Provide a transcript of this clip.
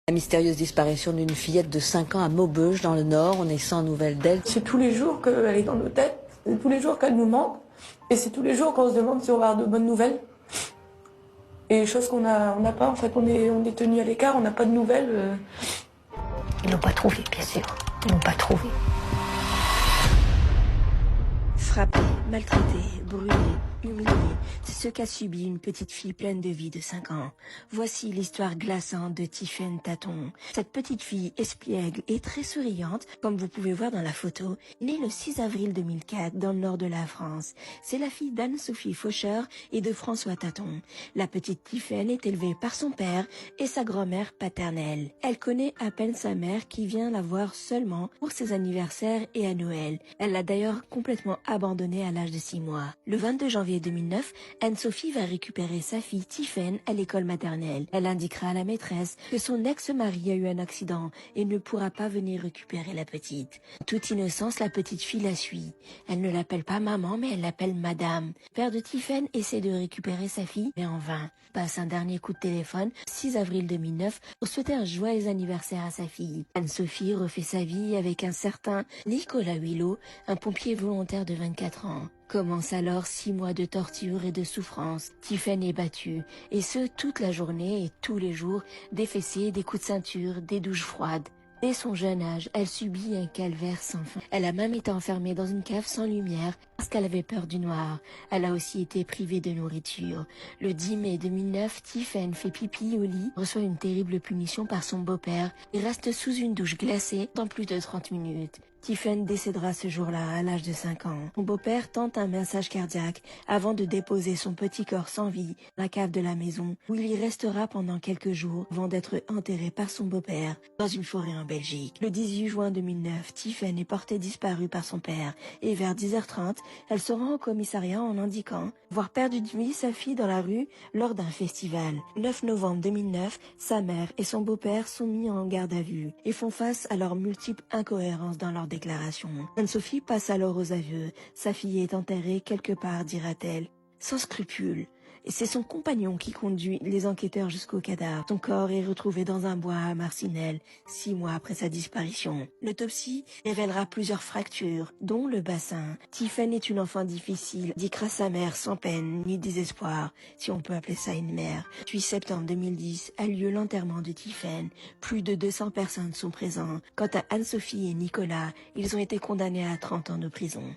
La mystérieuse disparition d'une fillette de 5 ans à Maubeuge, dans le Nord. On est sans nouvelles d'elle. C'est tous les jours qu'elle est dans nos têtes, c'est tous les jours qu'elle nous manque, et c'est tous les jours qu'on se demande si on va avoir de bonnes nouvelles. Et chose qu'on n'a pas, en fait, on est tenu à l'écart, on n'a pas de nouvelles. Ils l'ont pas trouvé, bien sûr. Ils l'ont pas trouvé. Frappée, maltraitée, brûlée, humiliée, c'est ce qu'a subi une petite fille pleine de vie de 5 ans. Voici l'histoire glaçante de Tiffaine Taton. Cette petite fille espiègle et très souriante, comme vous pouvez voir dans la photo, née le 6 avril 2004 dans le nord de la France. C'est la fille d'Anne-Sophie Faucheur et de François Taton. La petite Tiffaine est élevée par son père et sa grand-mère paternelle. Elle connaît à peine sa mère qui vient la voir seulement pour ses anniversaires et à Noël. Elle l'a d'ailleurs complètement abandonnée à l'âge de 6 mois. Le 22 janvier 2009, Anne-Sophie va récupérer sa fille Tiffaine à l'école maternelle. Elle indiquera à la maîtresse que son ex-mari a eu un accident et ne pourra pas venir récupérer la petite. Toute innocence, la petite fille la suit. Elle ne l'appelle pas maman, mais elle l'appelle madame. Le père de Tiffaine essaie de récupérer sa fille, mais en vain. Passe un dernier coup de téléphone, 6 avril 2009, pour souhaiter un joyeux anniversaire à sa fille. Anne-Sophie refait sa vie avec un certain Nicolas Huilot, un pompier volontaire de 24 ans. Commence alors 6 mois de torture et de souffrance. Tiffaine est battue, et ce toute la journée et tous les jours, des fessées, des coups de ceinture, des douches froides. Dès son jeune âge, elle subit un calvaire sans fin. Elle a même été enfermée dans une cave sans lumière parce qu'elle avait peur du noir. Elle a aussi été privée de nourriture. Le 10 mai 2009, Tiffaine fait pipi au lit, reçoit une terrible punition par son beau-père et reste sous une douche glacée dans plus de 30 minutes. Tiffaine décédera ce jour-là à l'âge de 5 ans. Son beau-père tente un massage cardiaque avant de déposer son petit corps sans vie dans la cave de la maison où il y restera pendant quelques jours avant d'être enterré par son beau-père dans une forêt en Belgique. Le 18 juin 2009, Tiffaine est portée disparue par son père et vers 10h30, elle se rend au commissariat en indiquant avoir perdu de vue sa fille dans la rue lors d'un festival. Le 9 novembre 2009, sa mère et son beau-père sont mis en garde à vue et font face à leurs multiples incohérences dans leur déclaration. Anne-Sophie passe alors aux aveux. Sa fille est enterrée quelque part, dira-t-elle, sans scrupule. Et c'est son compagnon qui conduit les enquêteurs jusqu'au cadavre. Son corps est retrouvé dans un bois à Marcinelle, 6 mois après sa disparition. L'autopsie révélera plusieurs fractures, dont le bassin. Tiffaine est une enfant difficile, dira sa mère sans peine ni désespoir, si on peut appeler ça une mère. Puis septembre 2010 a lieu l'enterrement de Tiffaine. Plus de 200 personnes sont présentes. Quant à Anne-Sophie et Nicolas, ils ont été condamnés à 30 ans de prison.